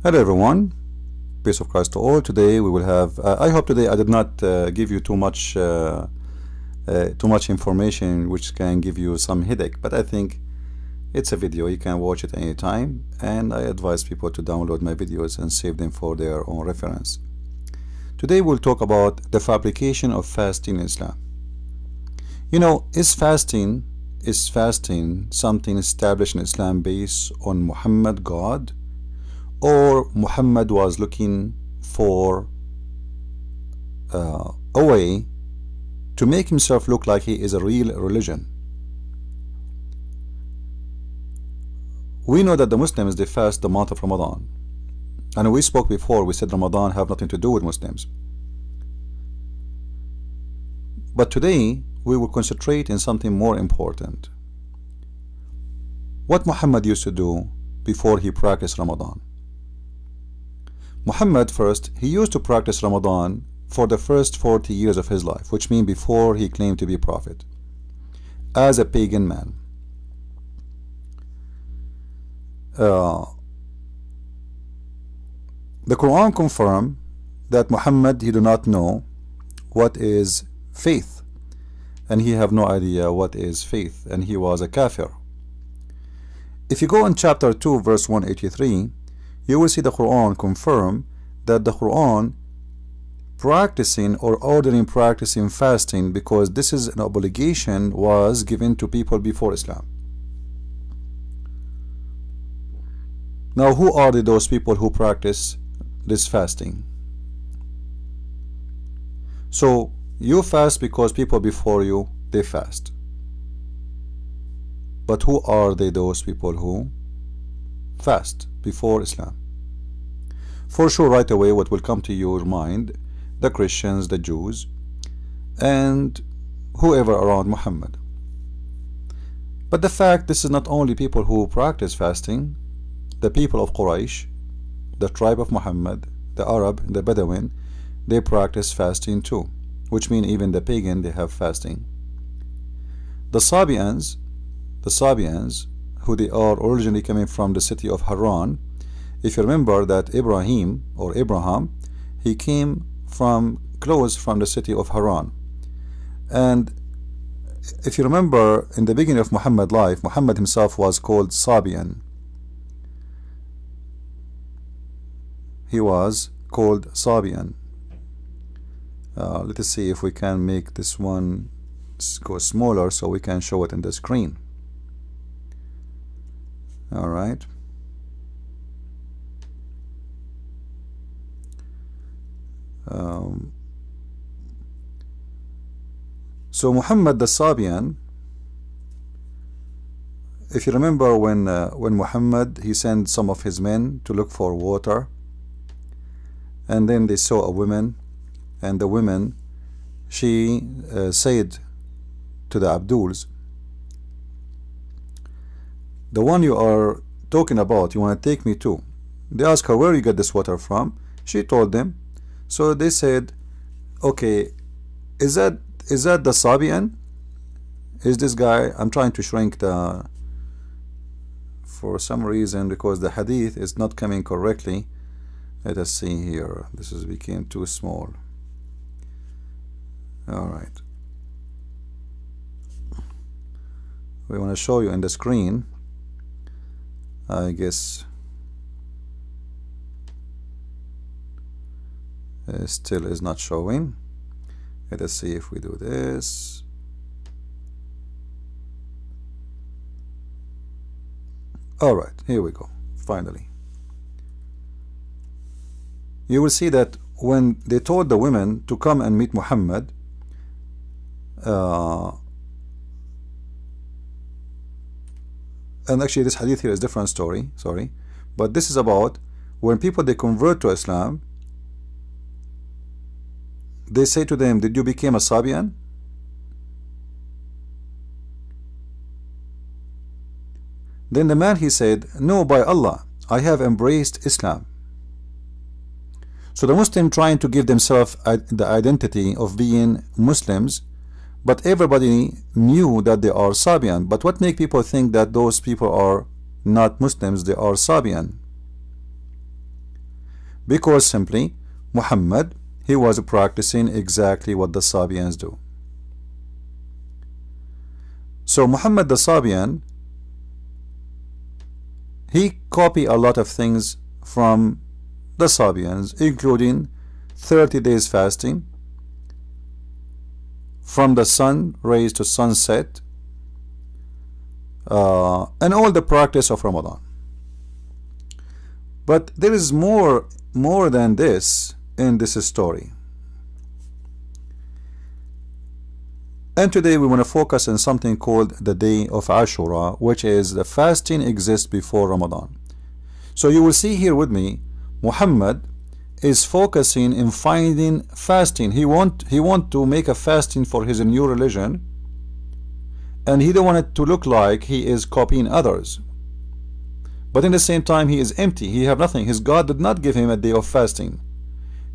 Hello everyone, peace of Christ to all. Today we will have, I hope today I did not give you too much information which can give you some headache, but I think it's a video, you can watch it anytime, and I advise people to download my videos and save them for their own reference. Today we'll talk about the fabrication of fasting in Islam. You know, is fasting something established in Islam based on Muhammad God, or Muhammad was looking for a way to make himself look like he is a real religion? We know that the Muslims, they fast the month of Ramadan, and we spoke before, we said Ramadan have nothing to do with Muslims. But today we will concentrate in something more important. What Muhammad used to do before he practiced Ramadan. Muhammad, first, he used to practice Ramadan for the first 40 years of his life, which means before he claimed to be prophet, as a pagan man. The Quran confirms that Muhammad, he do not know what is faith, and he have no idea what is faith, and he was a kafir. If you go in chapter 2 verse 183, you will see the Quran confirm that the Quran practicing or ordering practicing fasting, because this is an obligation was given to people before Islam. Now, who are those people who practice this fasting? So you fast because people before you, they fast. But who are those people who fast before Islam? For sure, right away what will come to your mind, the Christians, the Jews, and whoever around Muhammad. But the fact, this is not only people who practice fasting. The people of Quraysh, the tribe of Muhammad, the Arab, the Bedouin, they practice fasting too, which means even the pagan, they have fasting. The Sabians, who they are originally coming from the city of Haran. If you remember that Ibrahim or Abraham, he came from close from the city of Haran. And if you remember, in the beginning of Muhammad's life, Muhammad himself was called Sabian. He was called Sabian. Let us see if we can make this one go smaller so we can show it in the screen. All right. So Muhammad the Sabian, if you remember when Muhammad, he sent some of his men to look for water, and then they saw a woman, and the woman, she said to the Abduls, the one you are talking about, you want to take me to? They asked her, where you get this water from? She told them. So they said, okay, is that the Sabian? Is this guy? I'm trying to shrink the, for some reason, because the hadith is not coming correctly. Let us see here. This is became too small. All right. We want to show you in the screen. I guess still is not showing. Let us see if we do this. All right, here we go. Finally, you will see that when they told the women to come and meet Muhammad, and actually this hadith here is different story, sorry, but this is about when people, they convert to Islam, they say to them, did you become a Sabian? Then the man, he said, no, by Allah, I have embraced Islam. So the Muslim trying to give themselves the identity of being Muslims, but everybody knew that they are Sabian. But what make people think that those people are not Muslims, they are Sabian? Because simply Muhammad, he was practicing exactly what the Sabians do. So Muhammad the Sabian, he copied a lot of things from the Sabians, including 30 days fasting from the sun rays to sunset, and all the practice of Ramadan. But there is more than this in this story. And today we want to focus on something called the day of Ashura, which is the fasting exists before Ramadan. So you will see here with me, Muhammad is focusing in finding fasting. He want to make a fasting for his new religion, and he don't want it to look like he is copying others. But in the same time, he is empty. He have nothing. His God did not give him a day of fasting.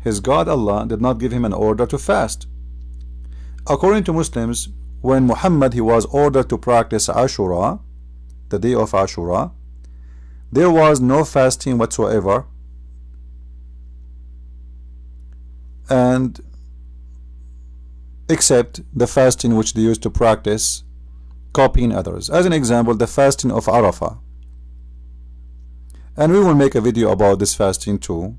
His God Allah did not give him an order to fast. According to Muslims, when Muhammad he was ordered to practice Ashura, the day of Ashura, there was no fasting whatsoever, and except the fasting which they used to practice copying others. As an example, the fasting of Arafah. And we will make a video about this fasting too.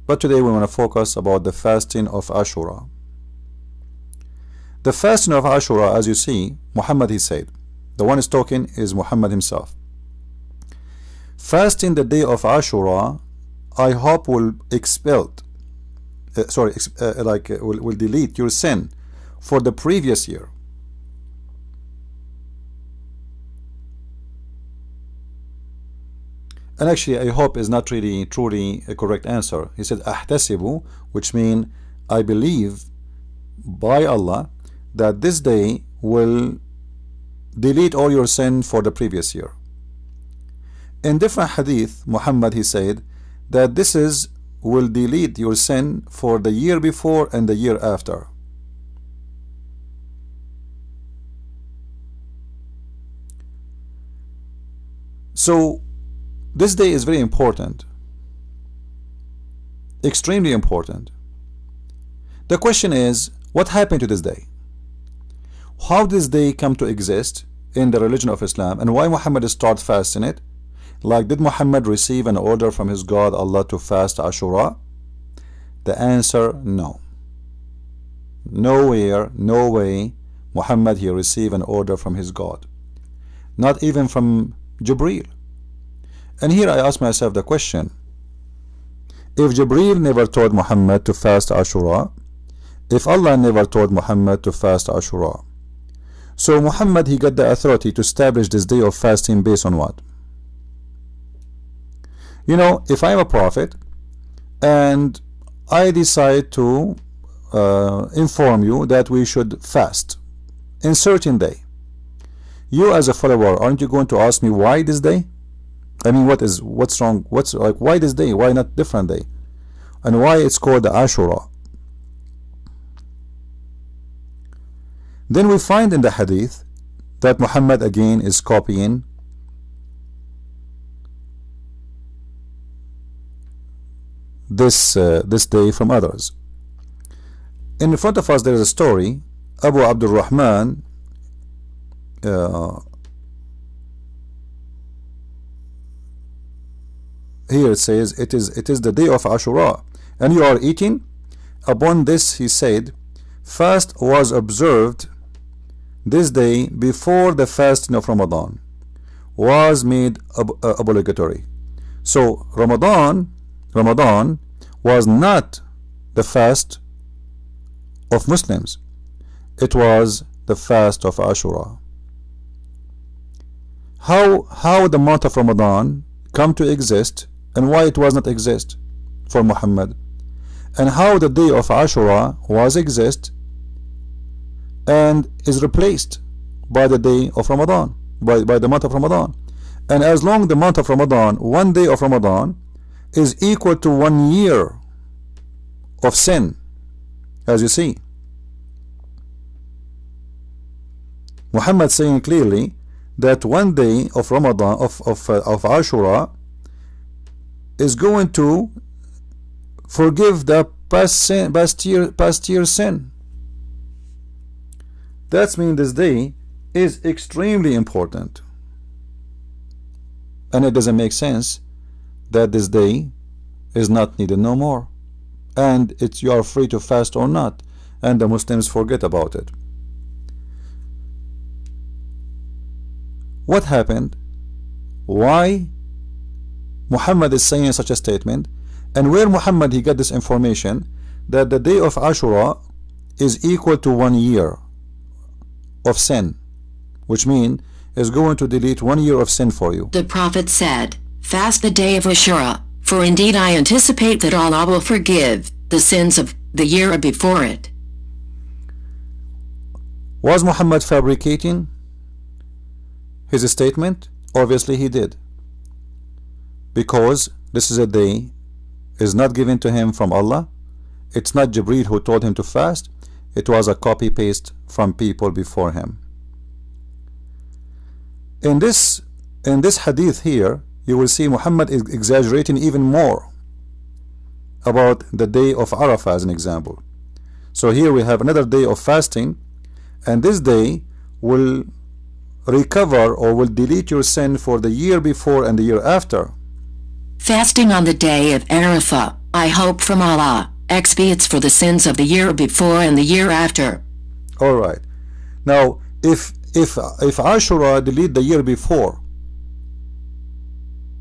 But today we want to focus about the fasting of Ashura. The fasting of Ashura, as you see, Muhammad he said, the one is talking is Muhammad himself. Fasting the day of Ashura, I hope will expel, will delete your sin for the previous year. And actually, I hope is not really truly a correct answer. He said, Ahtasibu, which means I believe by Allah that this day will delete all your sin for the previous year. In different hadith, Muhammad he said that this is will delete your sin for the year before and the year after. So this day is very important, extremely important. The question is, what happened to this day? How did this day come to exist in the religion of Islam, and why Muhammad started fasting it? Like, did Muhammad receive an order from his God Allah to fast Ashura? The answer, no. Nowhere, no way Muhammad he received an order from his God. Not even from Jibreel. And here I ask myself the question, if Jibreel never told Muhammad to fast Ashura, if Allah never told Muhammad to fast Ashura, so Muhammad he got the authority to establish this day of fasting based on what? You know, if I am a prophet and I decide to inform you that we should fast in certain day, you as a follower, aren't you going to ask me why this day? I mean, what's wrong? What's like, why this day? Why not different day? And why it's called the Ashura? Then we find in the hadith that Muhammad again is copying this day from others. In front of us there is a story. Abu Abdul Rahman here it says it is the day of Ashura, and you are eating. Upon this he said, fast was observed this day before the fasting of Ramadan was made obligatory. So Ramadan was not the fast of Muslims, it was the fast of Ashura. How the month of Ramadan come to exist, and why it was not exist for Muhammad, and how the day of Ashura was exist and is replaced by the day of Ramadan, by the month of Ramadan. And as long the month of Ramadan, one day of Ramadan is equal to 1 year of sin, as you see. Muhammad saying clearly that one day of Ramadan of Ashura is going to forgive the past year sin. That means this day is extremely important, and it doesn't make sense that this day is not needed no more, and it's you are free to fast or not, and the Muslims forget about it. What happened? Why Muhammad is saying such a statement, and where Muhammad he got this information that the day of Ashura is equal to 1 year of sin, which means is going to delete 1 year of sin for you. The Prophet said, "Fast the day of Ashura, for indeed I anticipate that Allah will forgive the sins of the year before it." Was Muhammad fabricating his statement? Obviously he did, because this is a day is not given to him from Allah. It's not Jibreel who told him to fast. It was a copy paste from people before him. In this hadith here, you will see Muhammad is exaggerating even more about the day of Arafah as an example. So here we have another day of fasting, and this day will recover or will delete your sin for the year before and the year after. Fasting on the day of Arafah, I hope from Allah, expiates for the sins of the year before and the year after. Alright. Now, if Ashura delete the year before,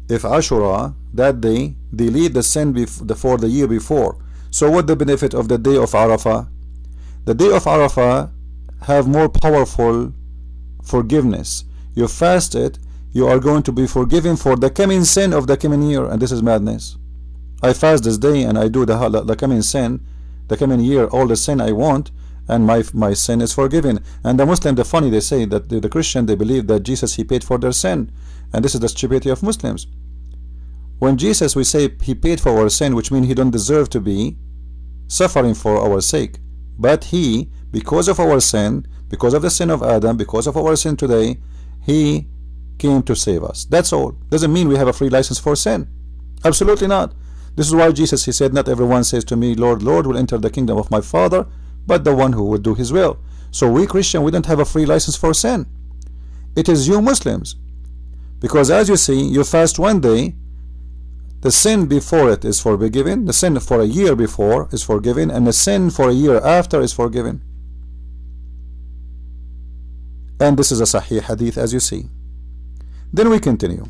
if Ashura, that day, delete the sin for the year before, so what the benefit of the day of Arafah? The day of Arafah have more powerful forgiveness. You fast it, you are going to be forgiven for the coming sin of the coming year, and this is madness. I fast this day and I do the coming sin, the coming year, all the sin I want, and my sin is forgiven. And the Muslim, the funny, they say that the Christian, they believe that Jesus, he paid for their sin, and this is the stupidity of Muslims. When Jesus, we say he paid for our sin, which means he don't deserve to be suffering for our sake, but he, because of our sin, because of the sin of Adam, because of our sin today, he came to save us. That's all. Doesn't mean we have a free license for sin. Absolutely not. This is why Jesus, he said, not everyone says to me, Lord, Lord, will enter the kingdom of my Father, but the one who will do his will. So we Christian, we don't have a free license for sin. It is you Muslims, because as you see, you fast 1 day, the sin before it is forgiven, the sin for a year before is forgiven, and the sin for a year after is forgiven. And this is a Sahih hadith, as you see. Then we continue.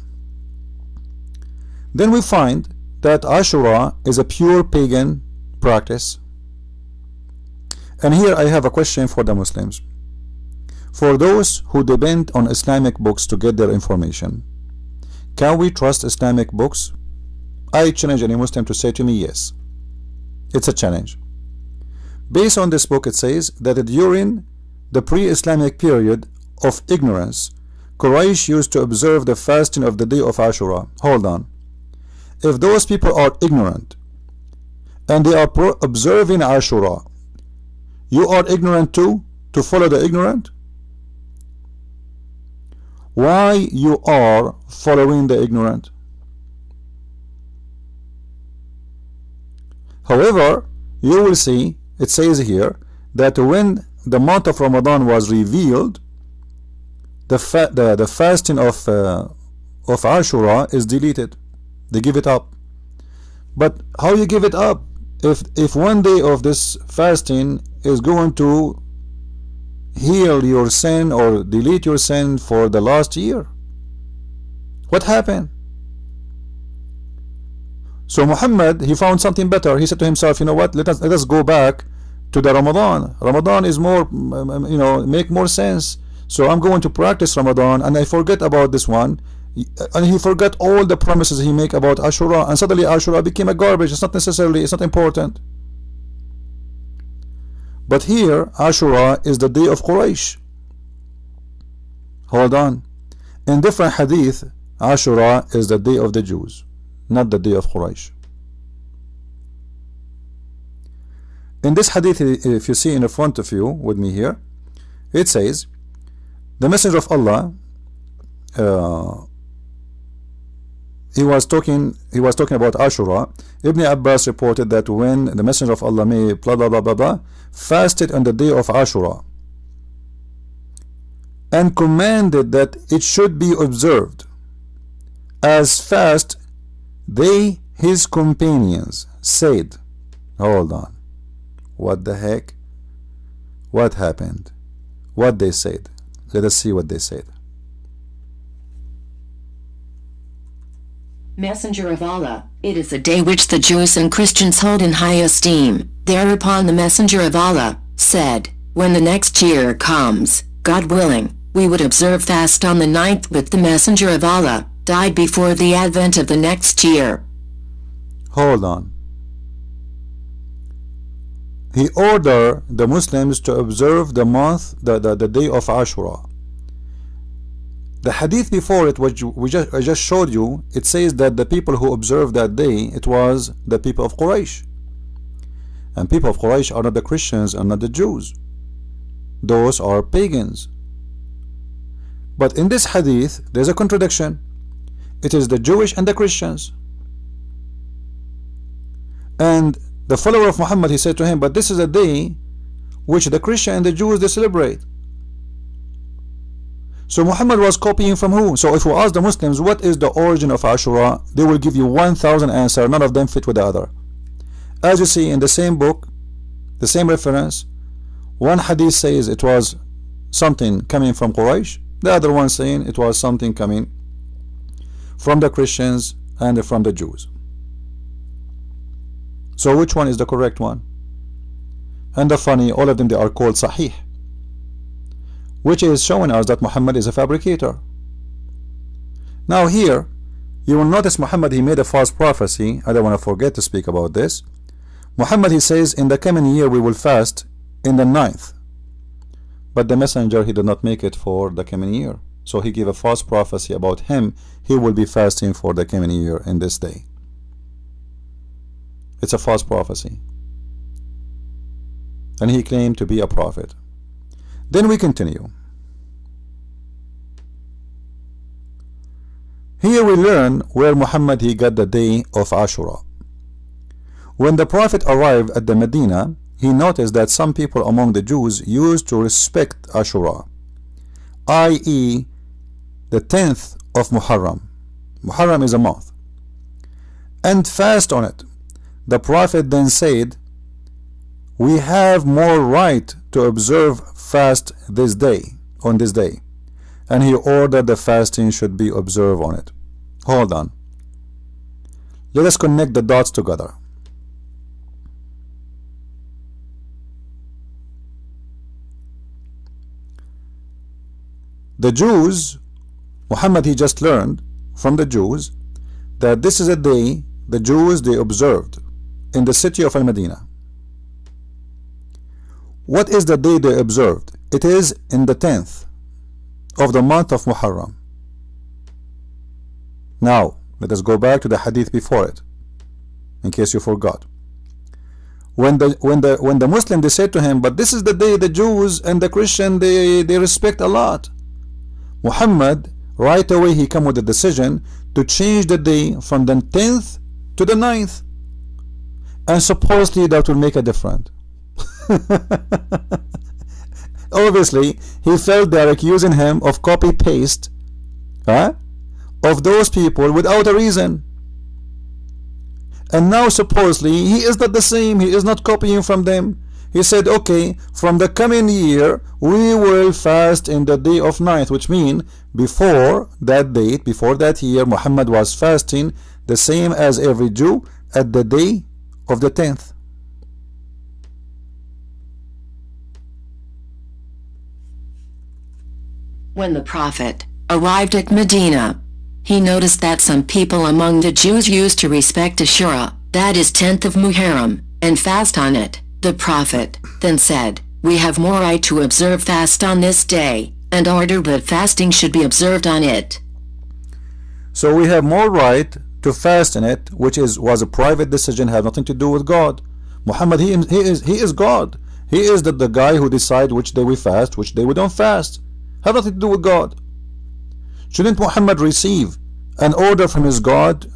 Then we find that Ashura is a pure pagan practice. And here I have a question for the Muslims. For those who depend on Islamic books to get their information, can we trust Islamic books? I challenge any Muslim to say to me yes. It's a challenge. Based on this book, it says that during the pre-Islamic period of ignorance, Quraysh used to observe the fasting of the day of Ashura. Hold on. If those people are ignorant and they are observing Ashura, you are ignorant too, to follow the ignorant? Why you are following the ignorant? However, you will see, it says here, that when the month of Ramadan was revealed, the fasting of Ashura is deleted. They give it up. But how you give it up if 1 day of this fasting is going to heal your sin or delete your sin for the last year? What happened? So Muhammad, he found something better. He said to himself, you know what, let us go back to the Ramadan. Ramadan is more, make more sense. So I'm going to practice Ramadan, and I forget about this one. And he forgot all the promises he make about Ashura, and suddenly Ashura became a garbage. It's not important. But here Ashura is the day of Quraysh. Hold on. In different hadith, Ashura is the day of the Jews, not the day of Quraysh. In this hadith, if you see in the front of you with me here, it says the Messenger of Allah he was talking about Ashura. Ibn Abbas reported that when the Messenger of Allah may blah blah blah blah blah fasted on the day of Ashura and commanded that it should be observed as fast, they, his companions, said, hold on, what the heck? What happened? What they said? Let us see what they said. Messenger of Allah, it is a day which the Jews and Christians hold in high esteem. Thereupon the Messenger of Allah said, when the next year comes, God willing, we would observe fast on the 9th, but the Messenger of Allah died before the advent of the next year. Hold on. He ordered the Muslims to observe the month, the day of Ashura. The hadith before it, which I just showed you, it says that the people who observed that day, it was the people of Quraysh. And people of Quraysh are not the Christians and not the Jews. Those are pagans. But in this hadith, there's a contradiction. It is the Jewish and the Christians. And the follower of Muhammad, he said to him, but this is a day which the Christian and the Jews, they celebrate. So Muhammad was copying from who? So if we ask the Muslims what is the origin of Ashura, they will give you 1,000 answers. None of them fit with the other. As you see in the same book, the same reference, one hadith says it was something coming from Quraysh, the other one saying it was something coming from the Christians and from the Jews. So which one is the correct one? And the funny, all of them, they are called Sahih, which is showing us that Muhammad is a fabricator. Now here you will notice Muhammad, he made a false prophecy. I don't want to forget to speak about this. Muhammad, he says in the coming year we will fast in the 9th, but the messenger, he did not make it for the coming year, so he gave a false prophecy about him. He will be fasting for the coming year in this day. It's a false prophecy, and he claimed to be a prophet. Then we continue. Here we learn where Muhammad, he got the day of Ashura. When the Prophet arrived at the Medina, he noticed that some people among the Jews used to respect Ashura, i.e. the 10th of Muharram. Muharram is a month, and fast on it. The Prophet then said, we have more right to observe fast this day, on this day, and he ordered the fasting should be observed on it. Hold on, let us connect the dots together. The Jews, Muhammad, he just learned from the Jews that this is a day the Jews, they observed in the city of Al-Medina. What is the day they observed? It is in the 10th of the month of Muharram. Now let us go back to the hadith before it, in case you forgot. When the Muslim, they said to him, but this is the day the Jews and the Christian, they respect a lot. Muhammad, right away, he came with the decision to change the day from the 10th to the 9th, and supposedly that will make a difference. Obviously he felt they're accusing him of copy paste of those people without a reason, and now supposedly he is not the same, he is not copying from them. He said, okay, from the coming year we will fast in the day of 9th, which means before that date, before that year, Muhammad was fasting the same as every Jew at the day of the 10th. When the Prophet arrived at Medina, he noticed that some people among the Jews used to respect Ashura, that is 10th of Muharram, and fast on it. The Prophet then said, we have more right to observe fast on this day, and ordered that fasting should be observed on it. So we have more right to fast in it, which was a private decision, have nothing to do with God. Muhammad, he is God. He is the guy who decides which day we fast, which day we don't fast. Have nothing to do with God. Shouldn't Muhammad receive an order from his God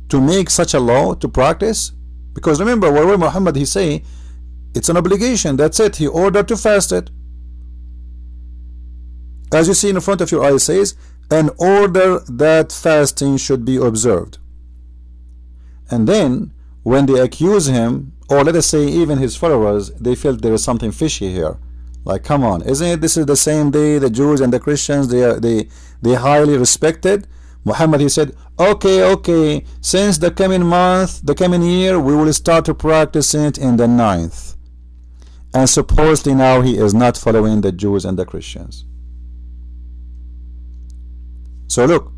to make such a law to practice? Because remember, whatever Muhammad he say, it's an obligation. That's it. He ordered to fast it. As you see in front of your eyes, says an order that fasting should be observed. And then when they accuse him, or let us say even his followers, they felt there is something fishy here. Like, come on, isn't it this is the same day the Jews and the Christians they highly respected? Muhammad he said, okay, since the coming month, the coming year, we will start to practice it in the 9th. And supposedly now he is not following the Jews and the Christians. So look,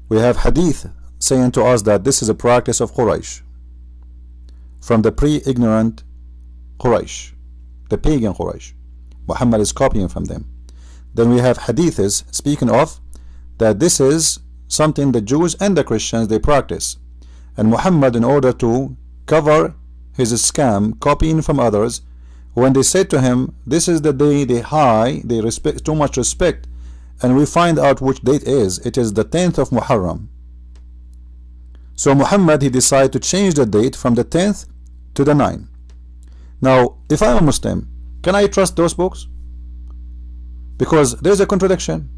we have hadith saying to us that this is a practice of Quraysh, from the pre-ignorant Quraysh, the pagan Quraysh. Muhammad is copying from them. Then we have hadiths speaking of that this is something the Jews and the Christians they practice, and Muhammad, in order to cover his scam copying from others, when they said to him, this is the day they respect too much respect, and we find out which date it is the 10th of Muharram. So Muhammad he decided to change the date from the 10th to the 9th. Now if I'm a Muslim, can I trust those books? Because there's a contradiction.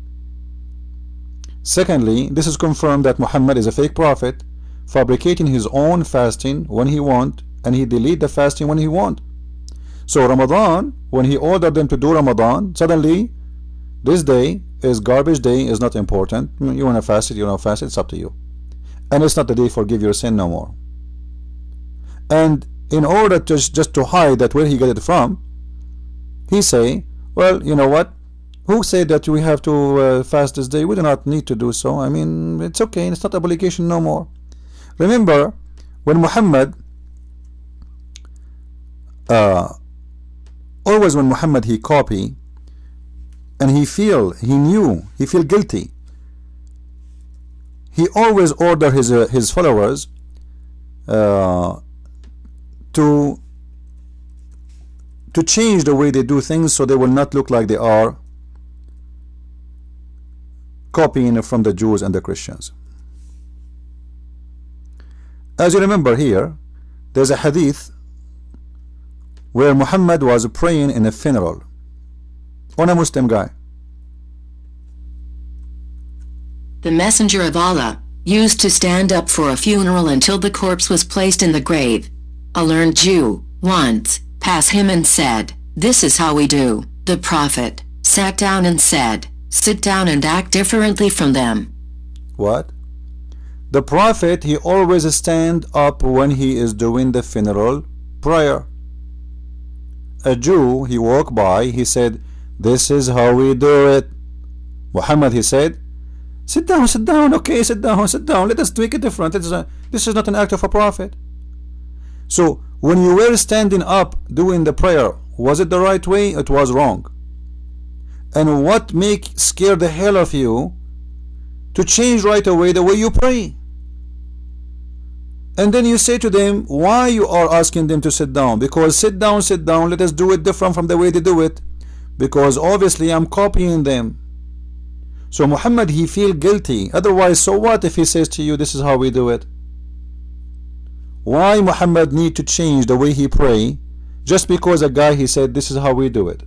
Secondly, this is confirmed that Muhammad is a fake prophet, fabricating his own fasting when he want, and he delete the fasting when he want. So Ramadan, when he ordered them to do Ramadan, suddenly this day is garbage day, is not important. You want to fast it, you don't fast it, it's up to you. And it's not the day forgive your sin no more. And in order to just to hide that where he got it from, he say, well, you know what, who said that we have to fast this day? We do not need to do so. I mean, it's okay, it's not obligation no more. Remember when Muhammad always when Muhammad he copy, and he feel guilty, he always order his followers to change the way they do things so they will not look like they are copying from the Jews and the Christians. As you remember here, there's a hadith where Muhammad was praying in a funeral on a Muslim guy. The Messenger of Allah used to stand up for a funeral until the corpse was placed in the grave. A learned Jew once passed him and said, "This is how we do." The Prophet sat down and said, "Sit down and act differently from them." What? The Prophet, he always stand up when he is doing the funeral prayer. A Jew, he walked by, he said, "This is how we do it." Muhammad, he said, sit down, okay, sit down, let us make it different. This is not an act of a prophet. So when you were standing up doing the prayer, was it the right way? It was wrong. And what scare the hell of you to change right away the way you pray? And then you say to them, why you are asking them to sit down? Because sit down, let us do it different from the way they do it. Because obviously I'm copying them. So Muhammad, he feel guilty. Otherwise, so what if he says to you, this is how we do it? Why Muhammad need to change the way he pray just because a guy he said this is how we do it?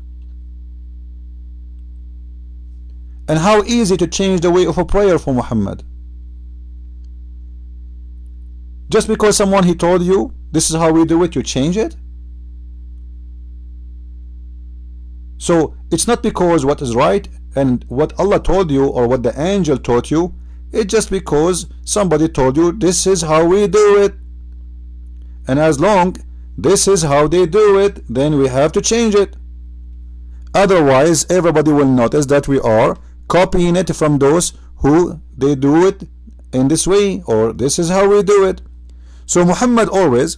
And how easy to change the way of a prayer for Muhammad? Just because someone he told you this is how we do it, you change it? So it's not because what is right and what Allah told you or what the angel taught you, it's just because somebody told you this is how we do it. And as long this is how they do it, then we have to change it. Otherwise everybody will notice that we are copying it from those who they do it in this way, or this is how we do it. So Muhammad always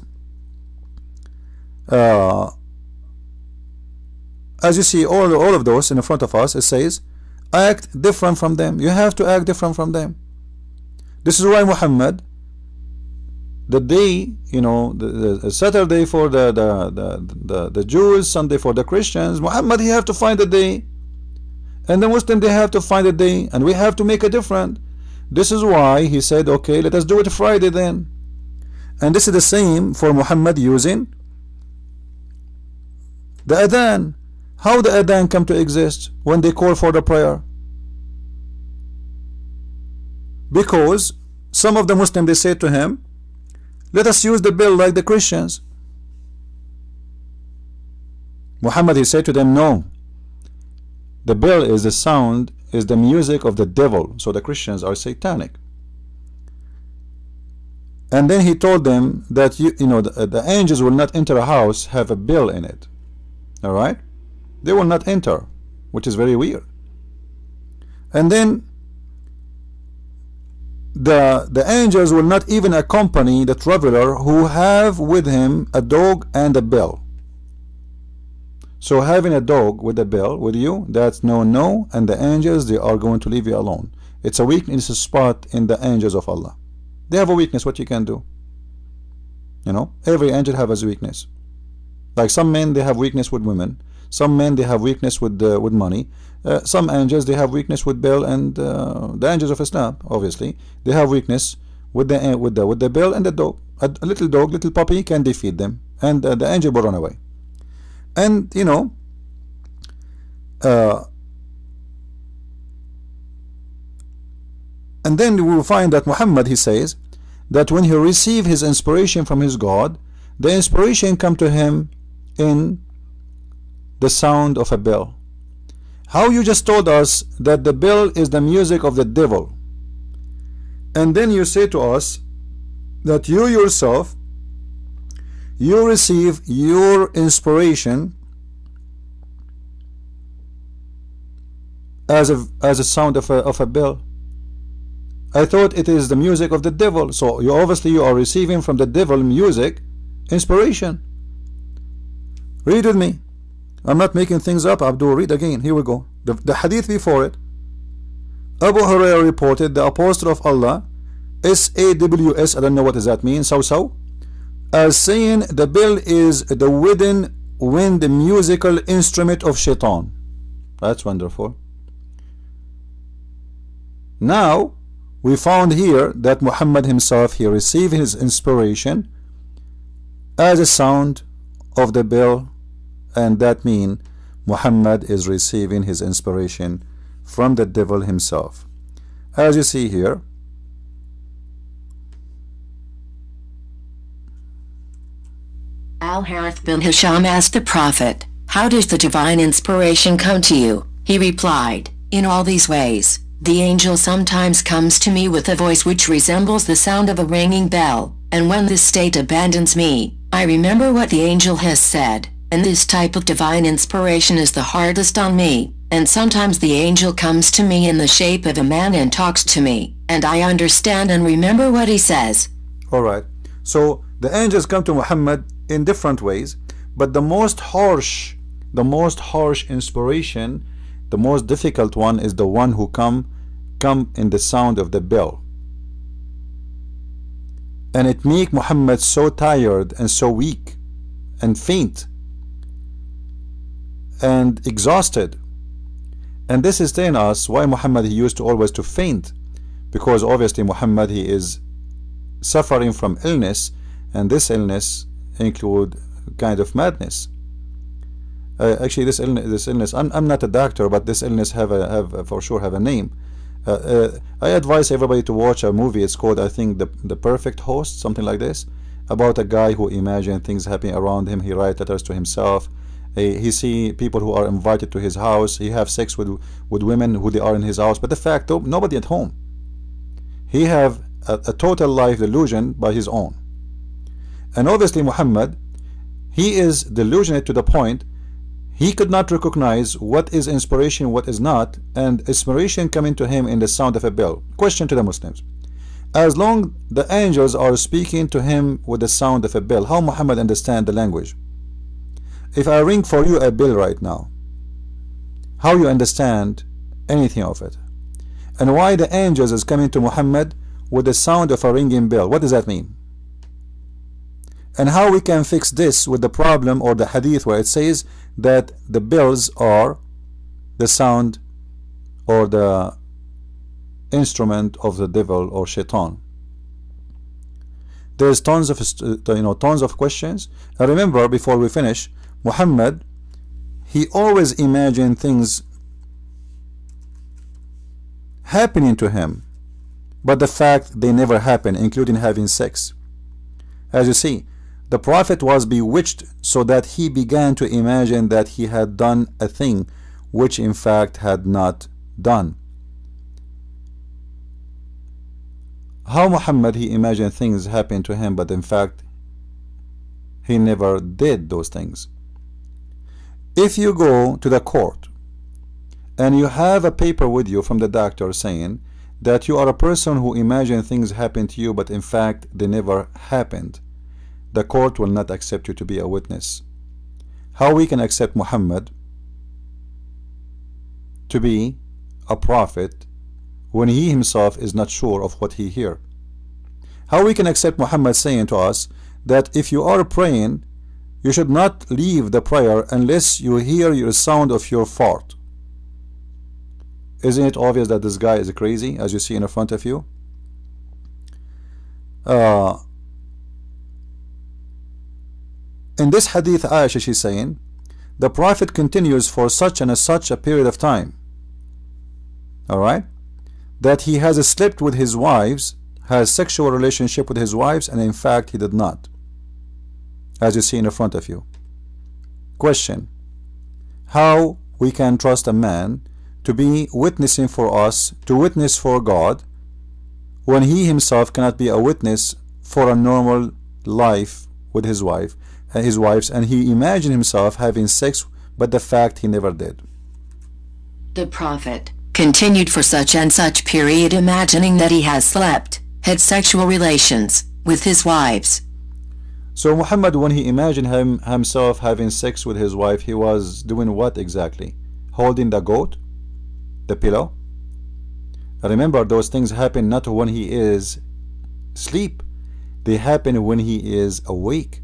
as you see all of those in front of us, it says act different from them. You have to act different from them. This is why Muhammad, the day, you know, the Saturday for the Jews, Sunday for the Christians, Muhammad, he have to find a day, and the Muslim, they have to find a day, and we have to make a different. This is why he said, okay, let us do it Friday then. And this is the same for Muhammad using the adhan. How the adhan come to exist when they call for the prayer? Because some of the Muslims, they said to him, let us use the bell like the Christians. Muhammad, he said to them, no, the bell is the sound, is the music of the devil, so the Christians are satanic. And then he told them that you know the angels will not enter a house have a bell in it. All right, they will not enter, which is very weird. And then the angels will not even accompany the traveler who have with him a dog and a bell. So having a dog with a bell with you, that's no, and the angels, they are going to leave you alone. It's a weakness spot in the angels of Allah. They have a weakness. What you can do? You know, every angel has a weakness. Like some men, they have weakness with women. Some men, they have weakness with money. Some angels, they have weakness with bell, and the angels of Islam, obviously, they have weakness with the bell and the dog. A little dog, little puppy can defeat them, and the angel will run away. And you know, and then we will find that Muhammad, he says that when he received his inspiration from his God, the inspiration come to him in the sound of a bell. How you just told us that the bell is the music of the devil, and then you say to us that you yourself, you receive your inspiration as a sound of a bell. I thought it is the music of the devil. So you obviously you are receiving from the devil music inspiration. Read with me. I'm not making things up. Abdul, read again. Here we go. The hadith before it. Abu Hurairah reported, the apostle of Allah, SAWS, I don't know what does that mean, so as saying the bell is the wooden wind musical instrument of shaitan. That's wonderful. Now we found here that Muhammad himself, he received his inspiration as a sound of the bell, and that means Muhammad is receiving his inspiration from the devil himself. As you see here, Al-Harith bin Hisham asked the Prophet, how does the divine inspiration come to you? He replied, in all these ways. The angel sometimes comes to me with a voice which resembles the sound of a ringing bell, and when this state abandons me, I remember what the angel has said, and this type of divine inspiration is the hardest on me, and sometimes the angel comes to me in the shape of a man and talks to me, and I understand and remember what he says. Alright, so the angels come to Muhammad in different ways, but the most harsh inspiration, the most difficult one, is the one who come in the sound of the bell, and it make Muhammad so tired and so weak and faint and exhausted. And this is telling us why Muhammad, he used to always to faint, because obviously Muhammad, he is suffering from illness, and this illness include kind of madness. Actually, this illness, I'm not a doctor, but this illness for sure have a name. I advise everybody to watch a movie. It's called, I think, the Perfect Host, something like this, about a guy who imagine things happening around him. He write letters to himself. He see people who are invited to his house. He have sex with women who they are in his house, but the fact, nobody at home. He have a total life delusion by his own. And obviously Muhammad, he is delusionate to the point he could not recognize what is inspiration, what is not, and inspiration coming to him in the sound of a bell. Question to the Muslims: as long the angels are speaking to him with the sound of a bell, how Muhammad understand the language? If I ring for you a bell right now, how you understand anything of it? And why the angels is coming to Muhammad with the sound of a ringing bell? What does that mean? And how we can fix this with the problem or the hadith where it says that the bells are the sound or the instrument of the devil or shaitan. There's tons of tons of questions. And remember, before we finish, Muhammad, he always imagined things happening to him, but the fact they never happen, including having sex. As you see, the Prophet was bewitched so that he began to imagine that he had done a thing which in fact had not done. How Muhammad, he imagined things happen to him, but in fact he never did those things. If you go to the court and you have a paper with you from the doctor saying that you are a person who imagined things happen to you, but in fact they never happened, the court will not accept you to be a witness. How we can accept Muhammad to be a prophet when he himself is not sure of what he hears? How we can accept Muhammad saying to us that if you are praying, you should not leave the prayer unless you hear the sound of your fart? Isn't it obvious that this guy is crazy, as you see in front of you? In this hadith, Aisha, she's saying, the Prophet continues for such and such a period of time, alright, that he has slept with his wives, has sexual relationship with his wives, and in fact he did not, as you see in front of you. Question: how we can trust a man to be witnessing for us, to witness for God, when he himself cannot be a witness for a normal life with his wife and his wives, and he imagined himself having sex, but the fact he never did? The Prophet continued for such and such period imagining that he has slept, had sexual relations with his wives. So Muhammad, when he imagined himself having sex with his wife, he was doing what exactly? Holding the goat? The pillow? Remember, those things happen not when he is asleep, they happen when he is awake.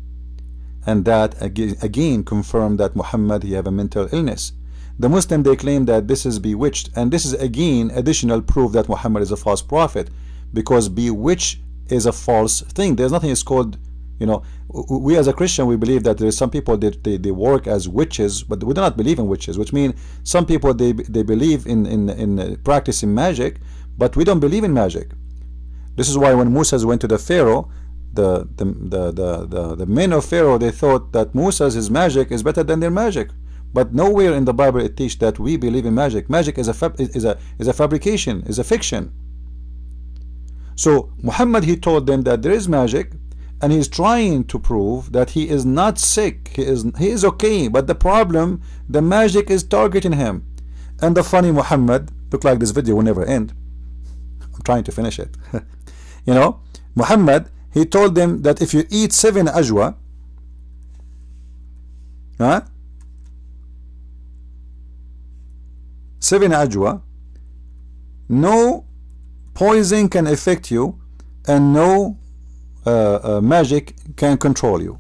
And that again confirmed that Muhammad, he have a mental illness. The Muslim, they claim that this is bewitched, and this is again additional proof that Muhammad is a false prophet, because bewitched is a false thing. There's nothing is called, we as a Christian, we believe that there's some people that they work as witches, but we do not believe in witches, which means some people they believe in practicing magic, but we don't believe in magic. This is why when Moses went to the Pharaoh, the men of Pharaoh, they thought that Moses' magic is better than their magic. But nowhere in the Bible it teaches that we believe in magic. Magic is a fabrication, is a fiction. So Muhammad, he told them that there is magic, and he's trying to prove that he is not sick. He is okay, but the problem, the magic is targeting him. And the funny Muhammad, look like this video will never end. I'm trying to finish it. Muhammad, he told them that if you eat 7 ajwa, huh? 7 ajwa, no poison can affect you, and no magic can control you.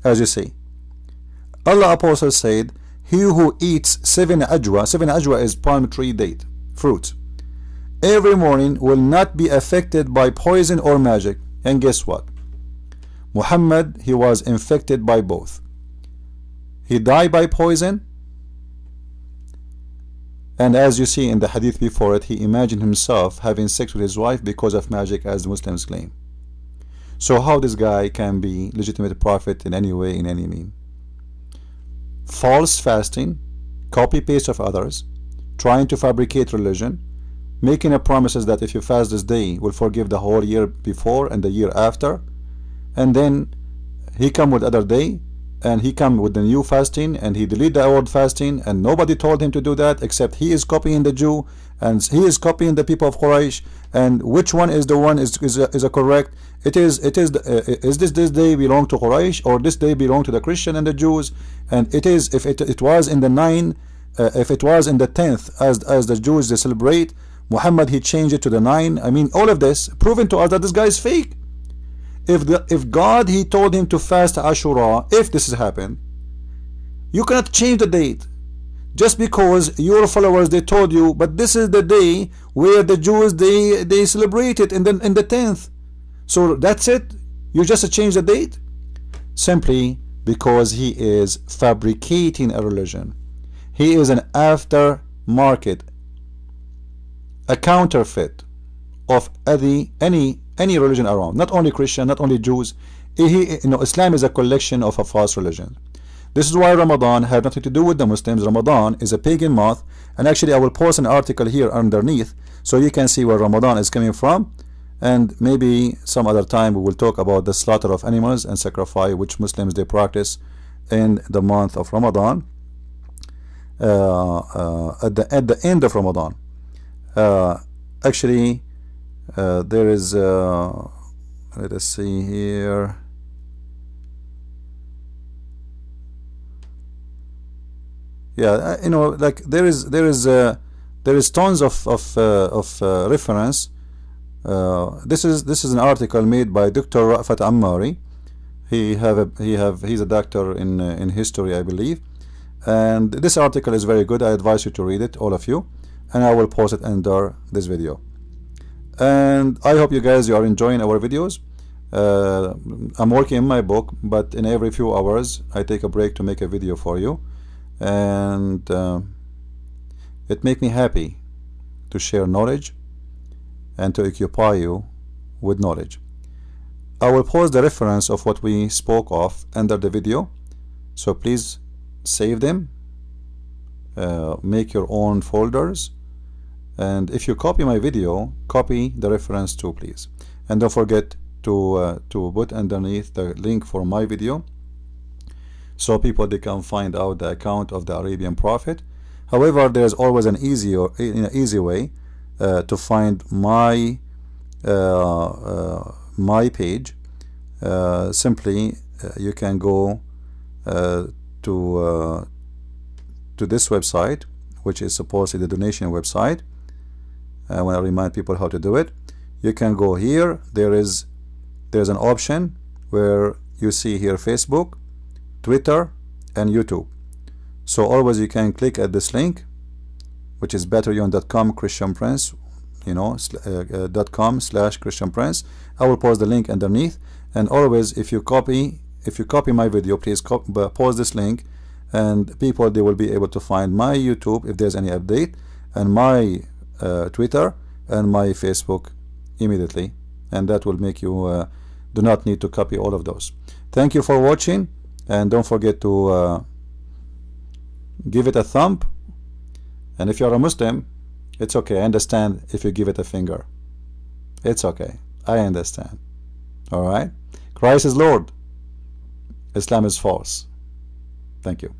As you see, Allah Apostle said, he who eats 7 ajwa is palm tree date, fruit, every morning will not be affected by poison or magic. And guess what? Muhammad, he was infected by both. He died by poison, and as you see in the hadith before it, he imagined himself having sex with his wife because of magic, as the Muslims claim. So how this guy can be legitimate prophet in any way, in any mean? False fasting, copy paste of others, trying to fabricate religion, making a promises that if you fast this day will forgive the whole year before and the year after, and then he come with other day, and he come with the new fasting, and he delete the old fasting, and nobody told him to do that except he is copying the Jew, and he is copying the people of Quraysh. And which one is the one is a correct? Is this day belong to Quraysh, or this day belong to the Christian and the Jews? And it is, if it was in the 9, if it was in the 10th, as the Jews they celebrate, Muhammad, he changed it to the 9. I mean, all of this proven to us that this guy is fake. If God, he told him to fast Ashura, if this has happened, you cannot change the date. just because your followers they told you, but this is the day where the Jews they celebrate it in the 10th, so that's it, you just change the date? Simply because he is fabricating a religion. He is an aftermarket, a counterfeit of any religion around, not only Christian, not only Jews. Islam is a collection of a false religion. This is why Ramadan have nothing to do with the Muslims. Ramadan is a pagan month, and actually I will post an article here underneath so you can see where Ramadan is coming from, and maybe some other time we will talk about the slaughter of animals and sacrifice which Muslims they practice in the month of Ramadan, at the end of Ramadan. Actually, there is let us see here. Yeah, like there is tons of reference. This is an article made by Dr. Rafat Ammari. He's a doctor in history, I believe, and this article is very good. I advise you to read it, all of you, and I will post it under this video. And I hope you guys are enjoying our videos. I'm working in my book, but in every few hours I take a break to make a video for you, and it makes me happy to share knowledge and to occupy you with knowledge. I will post the reference of what we spoke of under the video, so please save them, make your own folders, and if you copy my video, copy the reference too, please. And don't forget to put underneath the link for my video so people they can find out the account of the Arabian Prophet. However, there's always an easy way to find my page. Simply you can go to this website, which is supposedly the donation website. When I remind people how to do it, you can go here. There's an option where you see here Facebook, Twitter, and YouTube. So always you can click at this link, which is betteryon.com Christian Prince, .com/Christian Prince. I will post the link underneath. And always, if you copy my video, please post this link, and people they will be able to find my YouTube if there's any update, and my Twitter and my Facebook immediately, and that will make you do not need to copy all of those. Thank you for watching, and don't forget to give it a thumb, and if you're a Muslim, it's okay. I understand if you give it a finger. It's okay, I understand. Alright, Christ is Lord, Islam is false. Thank you.